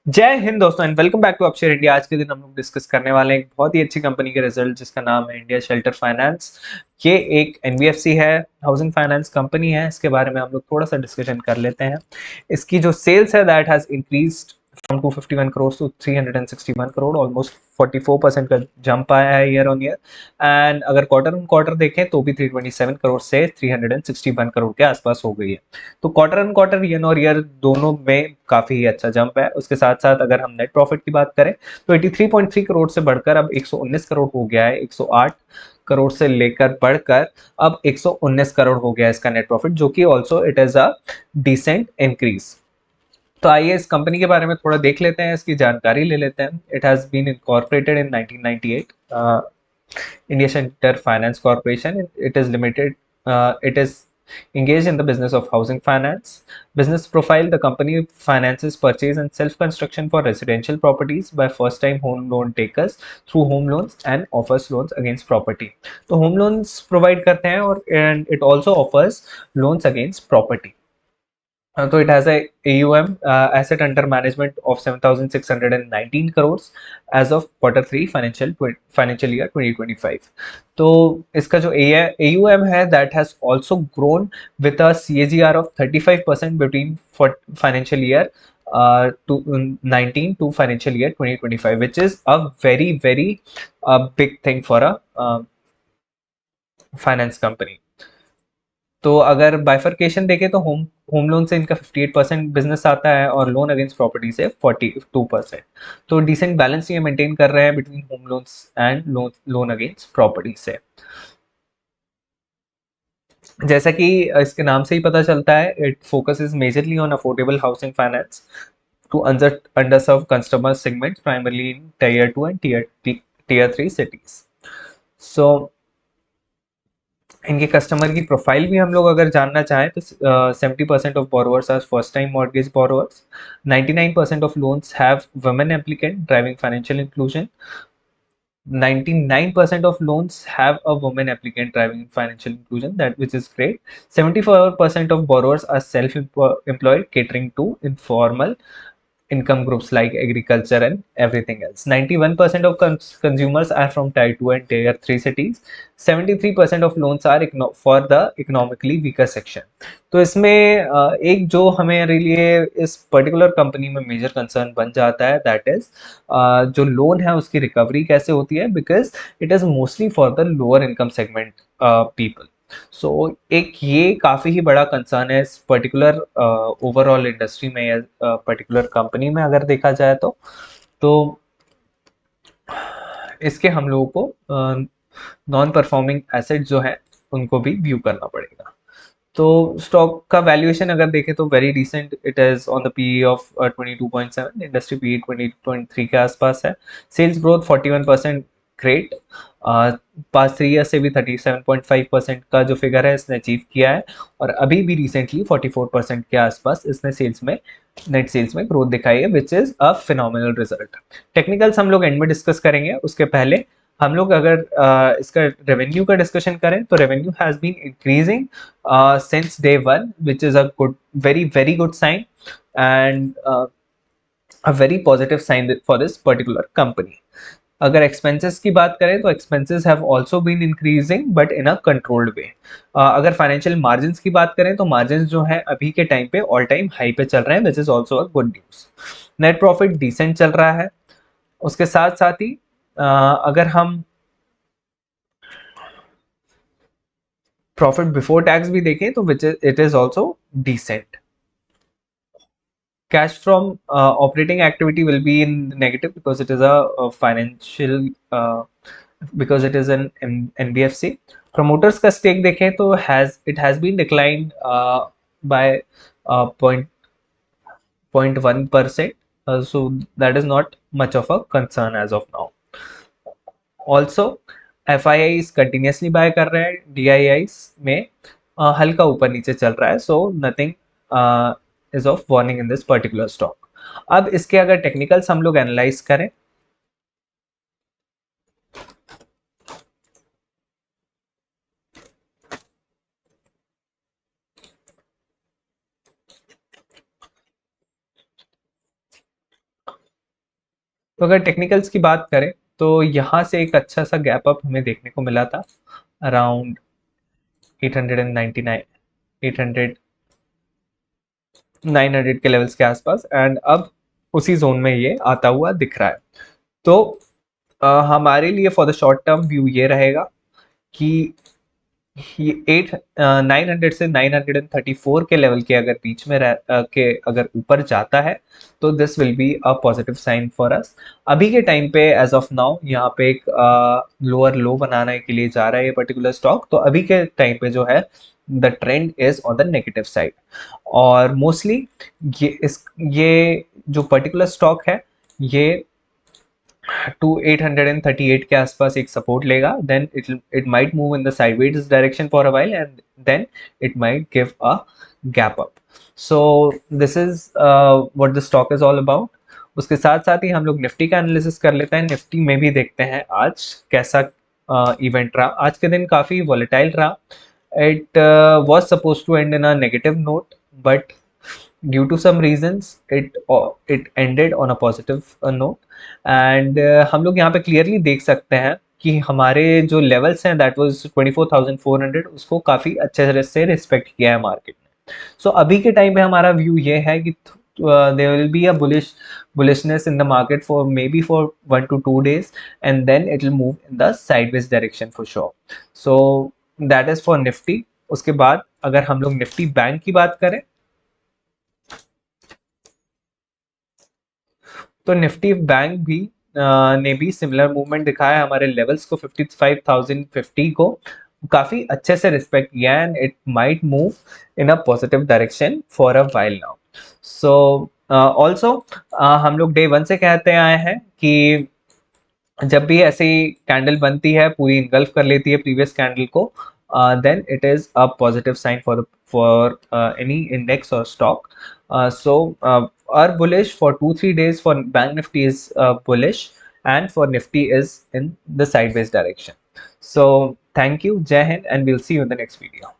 जय हिंद दोस्तों and welcome back to Upshare India. आज के दिन हम लोग डिस्कस करने वाले हैं एक बहुत ही अच्छी कंपनी के रिजल्ट जिसका नाम है इंडिया शेल्टर फाइनेंस। ये एक एनबीएफसी है, हाउसिंग फाइनेंस कंपनी है। इसके बारे में हम लोग थोड़ा सा डिस्कशन कर लेते हैं। इसकी जो सेल्स है that has increased from 251 crore to 361 crore, almost 44% का जंप आया है ईयर ऑन ईयर। एंड अगर क्वार्टर ऑन क्वार्टर देखें तो भी 327 करोड़ से 361 करोड़ के आसपास हो गई है। तो क्वार्टर ऑन क्वार्टर ईयर और ईयर दोनों में काफी ही अच्छा जंप है। उसके साथ साथ अगर हम नेट प्रॉफिट की बात करें तो 83.3 करोड़ से बढ़कर अब 119 करोड़ हो गया है। 108 करोड़ से लेकर बढ़कर अब 119 करोड़ हो गया है इसका नेट प्रॉफिट, जो कि also it is a decent increase. तो आइए इस कंपनी के बारे में थोड़ा देख लेते हैं, इसकी जानकारी ले लेते हैं। It has been incorporated in 1998। India Center Finance Corporation. It is limited. It is engaged in the business of housing finance. Business profile: the company finances purchase and self construction for residential properties by first time home loan takers through home loans and offers loans against property. तो home loans provide करते हैं और and it also offers loans against property. So it has a AUM, asset under management of 7,619 crores as of quarter three financial year 2025. तो इसका जो AUM है that has also grown with a CAGR of 35% between financial year to 19 to financial year 2025, which is a very big thing for a finance company. तो अगर bifurcation देखें तो home home loan से इनका 58% बिजनेस आता है और लोन अगेंस्ट प्रॉपर्टी से 42%। तो डिसेंट बैलेंस ये मेंटेन कर रहे हैं between home loans and loan against property से। जैसा कि इसके नाम से ही पता चलता है, it focuses majorly on affordable housing finance to underserve customer segments primarily in tier 2 and tier 3 cities. So इनके कस्टमर की प्रोफाइल भी हम लोग अगर जानना चाहें तो 70% of borrowers are first time mortgage borrowers. 99% of loans have women applicant driving financial inclusion. 99% of loans have a woman applicant driving financial inclusion, that which is great. 74% of borrowers are self-employed catering to informal income groups like agriculture and everything else. 91% of consumers are from tier 2 and tier 3 cities. 73% of loans are for the economically weaker section. तो इसमें एक जो हमारे लिए इस particular company में major concern बन जाता है दैट इज जो लोन है उसकी रिकवरी कैसे होती है, because it is mostly for the lower income segment people. So एक ये काफ़ी ही बड़ा कंसर्न है इस पर्टिकुलर ओवरऑल इंडस्ट्री में या पर्टिकुलर कंपनी में अगर देखा जाए तो इसके हम लोगों को नॉन परफॉर्मिंग एसेट जो है उनको भी व्यू करना पड़ेगा। तो स्टॉक का वैल्यूएशन अगर देखें तो very decent, it is on the PE of 22.7, industry PE 20.3 के आसपास है। Sales growth 41%, great. Past 3 year से भी 37.5% का जो फिगर है इसने अचीव किया है और अभी भी रिसेंटली 44% के आसपास इसने सेल्स में नेट सेल्स में ग्रोथ दिखाई है, which is a phenomenal result. Technicals हम लोग एंड में डिस्कस करेंगे, उसके पहले हम लोग अगर इसका रेवेन्यू का डिस्कशन करें तो revenue has been increasing since day one, which is a good, very good sign and a very positive sign for this particular company. अगर एक्सपेंसेस की बात करें तो expenses have also been increasing but in a controlled way. अगर financial margins की बात करें तो मार्जिन्स जो है अभी के टाइम पे ऑल टाइम हाई पे चल रहे हैं, which is also a good news. Net profit decent चल रहा है। उसके साथ साथ ही अगर हम प्रॉफिट बिफोर टैक्स भी देखें तो which it is also decent. Cash from operating activity will be in negative because it is a financial because it is an NBFC. Promoters का stake देखें तो it has been declined by 0.1%, so that is not much of a concern as of now. Also FIIs continuously buy कर रहे हैं, DIIs में हल्का ऊपर नीचे चल रहा है, so nothing is of warning in this particular stock. अब इसके अगर टेक्निकल्स हम लोग एनालाइज करें तो अगर टेक्निकल्स की बात करें तो यहाँ से एक अच्छा सा गैप अप हमें देखने को मिला था अराउंड 899 800 900 के लेवल्स के आसपास, एंड अब उसी जोन में ये आता हुआ दिख रहा है। तो हमारे लिए for the short term view ये रहेगा कि ये 900 से 934 के लेवल के अगर बीच में के अगर ऊपर जाता है तो this will be a positive sign for us. अभी के टाइम पे एज ऑफ नाउ यहाँ पे एक लोअर लो बनाने के लिए जा रहा है ये पर्टिकुलर स्टॉक, तो अभी के टाइम पे जो है the trend is on the negative side. और मोस्टली ये जो पर्टिकुलर स्टॉक है ये टू 838 के आसपास एक सपोर्ट लेगा, then it might move in the sideways direction for a while and then it might give a gap up. So this is what the stock is all about. उसके साथ साथ ही हम लोग निफ्टी का एनालिसिस कर लेते हैं। निफ्टी में भी देखते हैं आज कैसा इवेंट रहा। आज के दिन काफी वॉलेटाइल रहा। It was suppose to end in a negative note, but due to some reasons it ended on a positive note, and हम लोग यहाँ पे क्लियरली देख सकते हैं कि हमारे जो लेवल्स हैं दैट वाज 24,400, उसको काफ़ी अच्छे से रिस्पेक्ट किया है मार्केट ने। सो अभी के टाइम पे हमारा व्यू ये है कि there will be a bullishness in the market for maybe for 1 to 2 days, and then it will move in the sideways direction for sure. So that is for Nifty. उसके बाद अगर हम लोग निफ्टी बैंक की बात करें तो Nifty bank भी ने भी सिमिलर मूवमेंट दिखाया। हमारे लेवल्स को 55,050 को काफी अच्छे से रिस्पेक्ट किया, and it might move in a positive direction for a while now. So also हम लोग डे वन से कहते आए हैं कि जब भी ऐसी कैंडल बनती है पूरी इनगल्फ कर लेती है प्रीवियस कैंडल को, then it is a positive sign for any index or stock. So are bullish for 2-3 days for bank nifty is bullish, and for nifty is in the sideways direction. So thank you, Jai Hind, and we'll see you in the next video.